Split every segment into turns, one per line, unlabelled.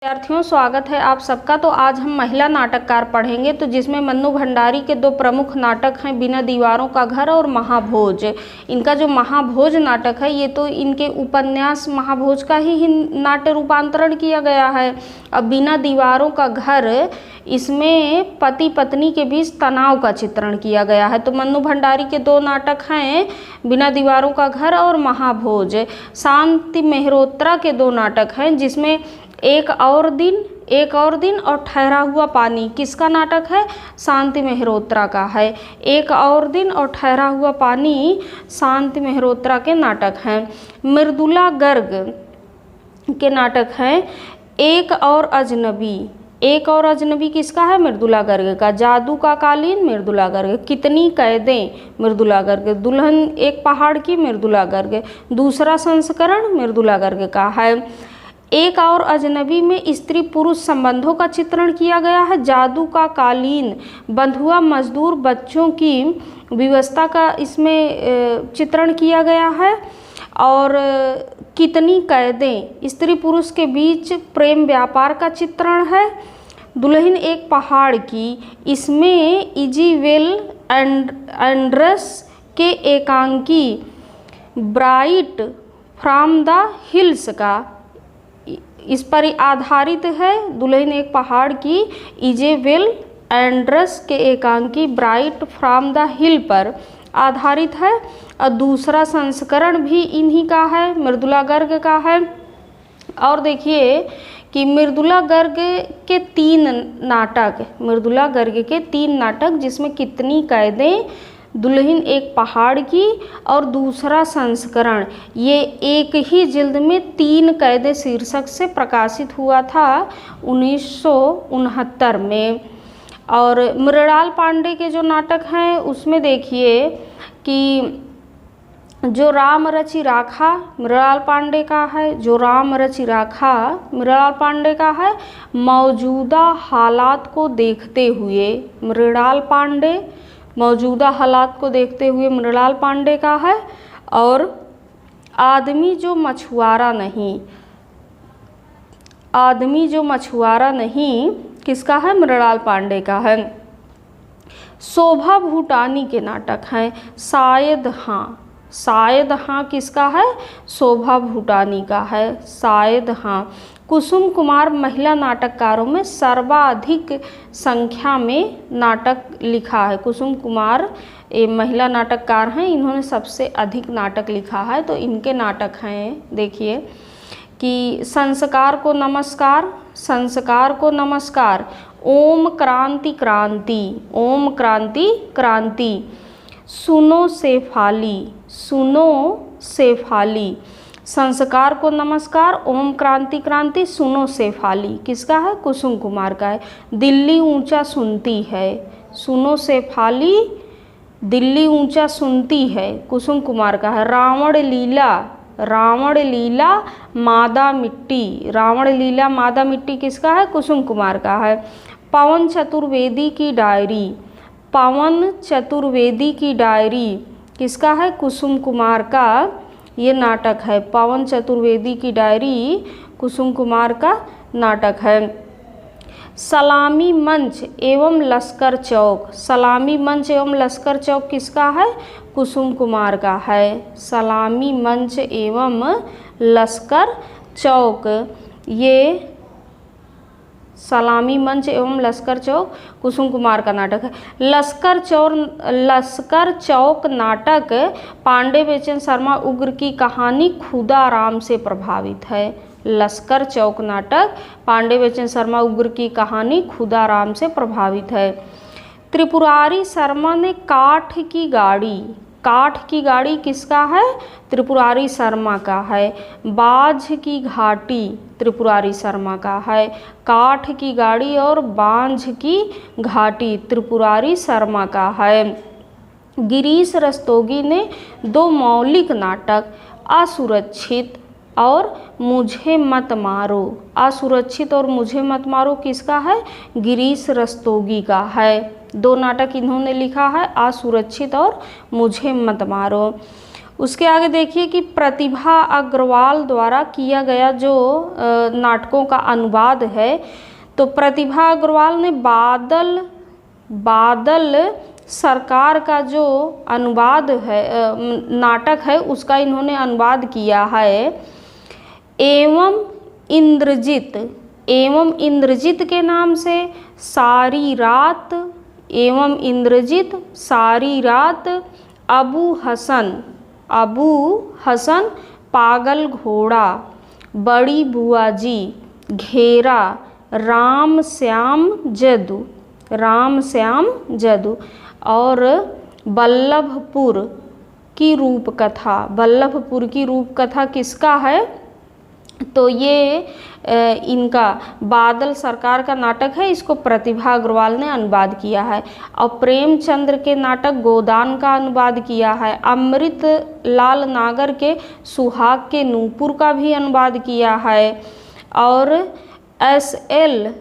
विद्यार्थियों, स्वागत है आप सबका। तो आज हम महिला नाटककार पढ़ेंगे, तो जिसमें मन्नू भंडारी के दो प्रमुख नाटक हैं, बिना दीवारों का घर और महाभोज। इनका जो महाभोज नाटक है, ये तो इनके उपन्यास महाभोज का ही नाट्य रूपांतरण किया गया है। अब बिना दीवारों का घर, इसमें पति पत्नी के बीच तनाव का चित्रण किया गया है। तो मन्नू भंडारी के दो नाटक हैं, बिना दीवारों का घर और महाभोज। शांति मेहरोत्रा के दो नाटक हैं, जिसमें एक और दिन और ठहरा हुआ पानी। किसका नाटक है? शांति मेहरोत्रा का है। एक और दिन और ठहरा हुआ पानी शांति मेहरोत्रा के नाटक हैं। मृदुला गर्ग के नाटक हैं एक और अजनबी। एक और अजनबी किसका है? मृदुला गर्ग का। जादू का कालीन, मृदुला गर्ग। कितनी कैदें, मृदुला गर्ग। दुल्हन एक पहाड़ की, मृदुला गर्ग। दूसरा संस्करण मृदुला गर्ग का है। एक और अजनबी में स्त्री पुरुष संबंधों का चित्रण किया गया है। जादू का कालीन बंधुआ मजदूर बच्चों की व्यवस्था का इसमें चित्रण किया गया है। और कितनी कैदें स्त्री पुरुष के बीच प्रेम व्यापार का चित्रण है। दुल्हन एक पहाड़ की, इसमें इजीवेल एंड्रस के एकांकी ब्राइट फ्रॉम द हिल्स का, इस पर आधारित है। दुल्हन एक पहाड़ की इजेवेल एंड्रस के एकांकी ब्राइट फ्रॉम द हिल पर आधारित है। और दूसरा संस्करण भी इन्हीं का है, मृदुला गर्ग का है। और देखिए कि मृदुला गर्ग के तीन नाटक, जिसमें कितनी कैदें, दुल्हन एक पहाड़ की और दूसरा संस्करण, ये एक ही जिल्द में 3 कैदे शीर्षक से प्रकाशित हुआ था 1969 में। और मृणाल पांडे के जो नाटक हैं, उसमें देखिए कि जो राम रचि राखा मृणाल पांडे का है, जो राम रचि राखा मृणाल पांडे का है। मौजूदा हालात को देखते हुए मृणाल पांडे, मौजूदा हालात को देखते हुए मृणाल पांडे का है। और आदमी जो मछुआरा नहीं किसका है? मृणाल पांडे का है। शोभा भूटानी के नाटक हैं शायद हाँ किसका है? शोभा भूटानी का है, शायद हाँ। कुसुम कुमार महिला नाटककारों में सर्वाधिक संख्या में नाटक लिखा है। कुसुम कुमार महिला नाटककार हैं, इन्होंने सबसे अधिक नाटक लिखा है। तो इनके नाटक हैं, देखिए कि संस्कार को नमस्कार, ओम क्रांति क्रांति, सुनो शेफाली। संस्कार को नमस्कार, ओम क्रांति, सुनो शेफाली किसका है? कुसुम कुमार का है। दिल्ली ऊंचा सुनती है, सुनो शेफाली, दिल्ली ऊंचा सुनती है कुसुम कुमार का है। रावण लीला मादा मिट्टी किसका है? कुसुम कुमार का है। पवन चतुर्वेदी की डायरी किसका है? कुसुम कुमार का ये नाटक है। पवन चतुर्वेदी की डायरी कुसुम कुमार का नाटक है। सलामी मंच एवं लश्कर चौक किसका है? कुसुम कुमार का है। सलामी मंच एवं लश्कर चौक, ये सलामी मंच एवं लश्कर चौक कुसुम कुमार का नाटक है। लश्कर चौक नाटक पांडे बेचन शर्मा उग्र की कहानी खुदाराम से प्रभावित है। लश्कर चौक नाटक पांडे बेचन शर्मा उग्र की कहानी खुदाराम से प्रभावित है। त्रिपुरारी शर्मा ने काठ की गाड़ी किसका है? त्रिपुरारी शर्मा का है। बाझ की घाटी त्रिपुरारी शर्मा का है। काठ की गाड़ी और बांझ की घाटी त्रिपुरारी शर्मा का है। गिरीश रस्तोगी ने 2 मौलिक नाटक, असुरक्षित और मुझे मत मारो किसका है? गिरीश रस्तोगी का है। 2 नाटक इन्होंने लिखा है, असुरक्षित और मुझे मत मारो। उसके आगे देखिए कि प्रतिभा अग्रवाल द्वारा किया गया जो नाटकों का अनुवाद है, तो प्रतिभा अग्रवाल ने बादल सरकार का जो अनुवाद है, नाटक है, उसका इन्होंने अनुवाद किया है। एवं इंद्रजित के नाम से सारी रात, एवं इंद्रजित, सारी रात, अबू हसन, पागल घोड़ा, बड़ी बुआ जी, घेरा, राम श्याम जदू और बल्लभपुर की रूपकथा किसका है? तो ये इनका बादल सरकार का नाटक है, इसको प्रतिभा अग्रवाल ने अनुवाद किया है। और प्रेमचंद्र के नाटक गोदान का अनुवाद किया है। अमृत लाल नागर के सुहाग के नूपुर का भी अनुवाद किया है। और एस.एल.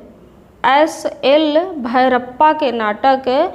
भैरप्पा के नाटक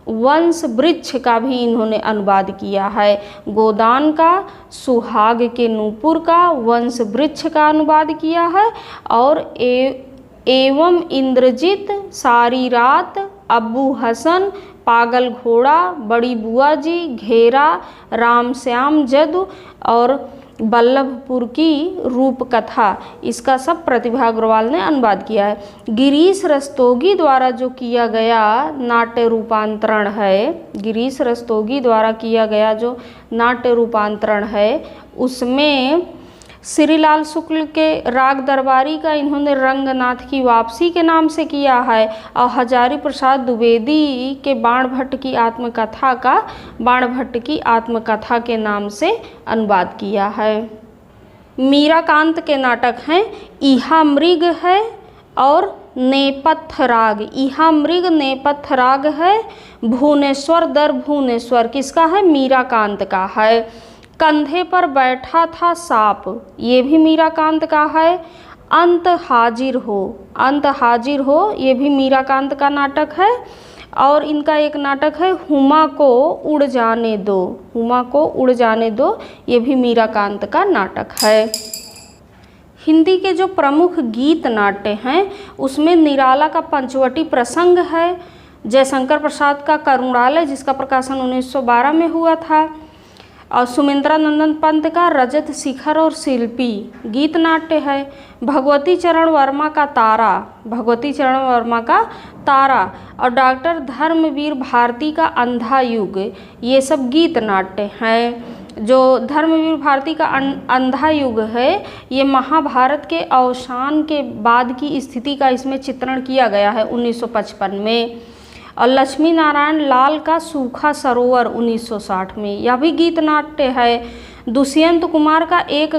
वंश वृक्ष का भी इन्होंने अनुवाद किया है। गोदान का, सुहाग के नूपुर का, वंश वृक्ष का अनुवाद किया है। और एवं इंद्रजित, सारी रात, अबू हसन, पागल घोड़ा, बड़ी बुआ जी, घेरा, राम श्याम जदू और बल्लभपुर की रूपकथा, इसका सब प्रतिभा अग्रवाल ने अनुवाद किया है। गिरीश रस्तोगी द्वारा जो किया गया नाट्य रूपांतरण है, गिरीश रस्तोगी द्वारा किया गया जो नाट्य रूपांतरण है, उसमें श्रीलाल शुक्ल के राग दरबारी का इन्होंने रंगनाथ की वापसी के नाम से किया है। और हजारी प्रसाद द्विवेदी के बाणभट्ट की आत्मकथा का बाणभट्ट की आत्मकथा के नाम से अनुवाद किया है। मीराकांत के नाटक हैं इहा मृग है और नेपथ्य राग। इहा मृग नेपथ्य राग है। भुवनेश्वर दर भुवनेश्वर किसका है? मीराकांत का है। कंधे पर बैठा था सांप, ये भी मीराकांत का है। अंत हाजिर हो, ये भी मीराकांत का नाटक है। और इनका एक नाटक है हुमा को उड़ जाने दो, ये भी मीराकांत का नाटक है। हिंदी के जो प्रमुख गीत नाट्य हैं उसमें निराला का पंचवटी प्रसंग है, जयशंकर प्रसाद का करुणालय जिसका प्रकाशन 1912 में हुआ था, और सुमिंद्रानंदन पंत का रजत शिखर और शिल्पी गीत नाट्य है। भगवती चरण वर्मा का तारा और डॉक्टर धर्मवीर भारती का अंधा युग, ये सब गीत नाट्य हैं। जो धर्मवीर भारती का अंधा युग है, ये महाभारत के अवसान के बाद की स्थिति का इसमें चित्रण किया गया है 1955 में। और लक्ष्मी नारायण लाल का सूखा सरोवर 1960 में, यह भी गीत नाट्य है। दुष्यंत कुमार का एक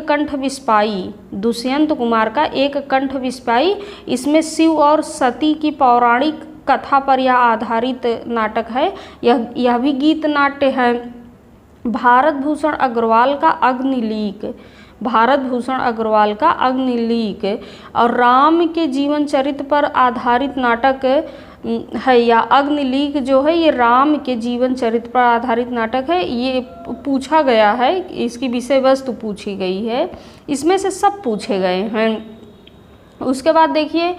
कंठ विस्पाई, इसमें शिव और सती की पौराणिक कथा पर यह आधारित नाटक है, यह भी गीत नाट्य है। भारत भूषण अग्रवाल का अग्निलीक और राम के जीवन चरित्र पर आधारित नाटक है। या अग्निलीक जो है ये राम के जीवन चरित्र पर आधारित नाटक है। ये पूछा गया है, इसकी विषय वस्तु पूछी गई है, इसमें से सब पूछे गए हैं। उसके बाद देखिए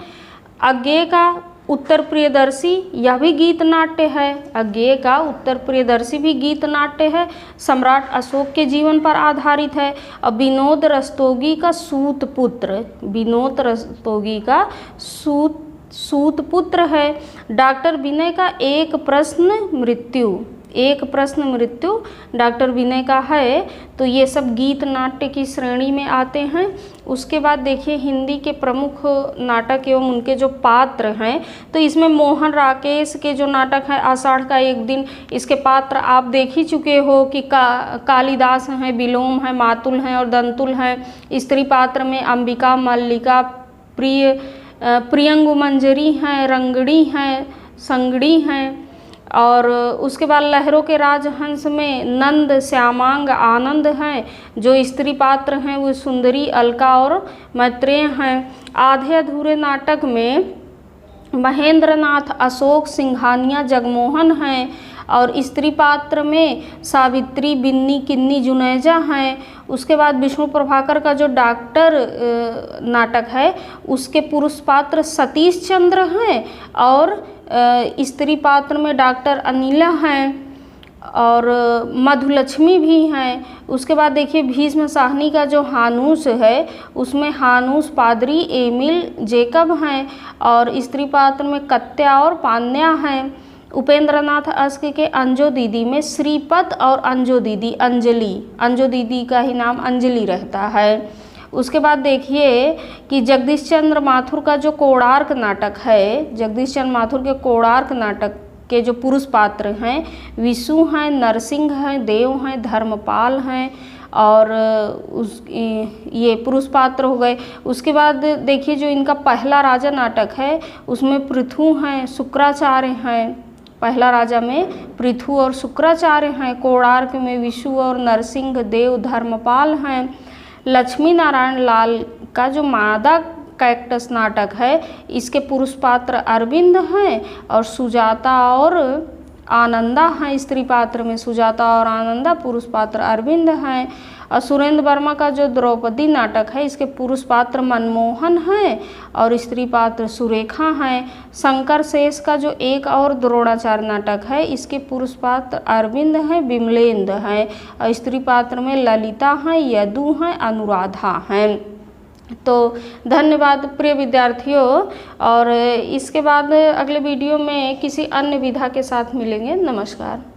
अज्ञेय का उत्तर प्रियदर्शी, यह भी गीत नाट्य है। अज्ञेय का उत्तर प्रियदर्शी भी गीत नाट्य है, सम्राट अशोक के जीवन पर आधारित है। और विनोद रस्तोगी का सूतपुत्र है। डॉक्टर विनय का एक प्रश्न मृत्यु डॉक्टर विनय का है। तो ये सब गीत नाट्य की श्रेणी में आते हैं। उसके बाद देखिए हिंदी के प्रमुख नाटक एवं उनके जो पात्र हैं, तो इसमें मोहन राकेश के जो नाटक है आषाढ़ का एक दिन, इसके पात्र आप देख ही चुके हो कि कालिदास हैं, विलोम हैं, मातुल हैं और दंतुल हैं। स्त्री पात्र में अंबिका, मल्लिका, प्रियंगु मंजरी हैं, रंगड़ी हैं, संगड़ी हैं। और उसके बाद लहरों के राजहंस में नंद, श्यामांग, आनंद हैं। जो स्त्री पात्र हैं वो सुंदरी, अलका और मैत्रेय हैं। आधे अधूरे नाटक में महेंद्रनाथ, अशोक, सिंघानिया, जगमोहन हैं। और स्त्री पात्र में सावित्री, बिन्नी, किन्नी, जुनैजा हैं। उसके बाद विष्णु प्रभाकर का जो डॉक्टर नाटक है उसके पुरुष पात्र सतीश चंद्र हैं और स्त्री पात्र में डॉक्टर अनिला हैं और मधुलक्ष्मी भी हैं। उसके बाद देखिए भीष्म साहनी का जो हानूस है उसमें हानूस, पादरी, एमिल, जेकब हैं और स्त्री पात्र में कत्या और पान्या हैं। उपेंद्र नाथ अस्क के अंजो दीदी में श्रीपत और अंजो दीदी अंजलि, अंजो दीदी का ही नाम अंजलि रहता है। उसके बाद देखिए कि जगदीश चंद्र माथुर का जो कोणार्क नाटक है, जगदीश चंद्र माथुर के कोणार्क नाटक के जो पुरुष पात्र हैं विशु हैं, नरसिंह हैं, देव हैं, धर्मपाल हैं और ये पुरुष पात्र हो गए। उसके बाद देखिए जो इनका पहला राजा नाटक है उसमें पृथु हैं, शुक्राचार्य हैं। पहला राजा में पृथु और शुक्राचार्य हैं। कोणार्क में विशु और नरसिंह, देव, धर्मपाल हैं। लक्ष्मी नारायण लाल का जो मादा कैक्टस नाटक है इसके पुरुष पात्र अरविंद हैं और सुजाता और आनंदा हैं। स्त्री पात्र में सुजाता और आनंदा, पुरुष पात्र अरविंद हैं। और सुरेंद्र वर्मा का जो द्रौपदी नाटक है इसके पुरुष पात्र मनमोहन हैं और स्त्री पात्र सुरेखा हैं। शंकर शेष का जो एक और द्रोणाचार्य नाटक है इसके पुरुष पात्र अरविंद हैं, विमलेंद हैं और स्त्री पात्र में ललिता हैं, यदु हैं, अनुराधा हैं। तो धन्यवाद प्रिय विद्यार्थियों, और इसके बाद अगले वीडियो में किसी अन्य विधा के साथ मिलेंगे। नमस्कार।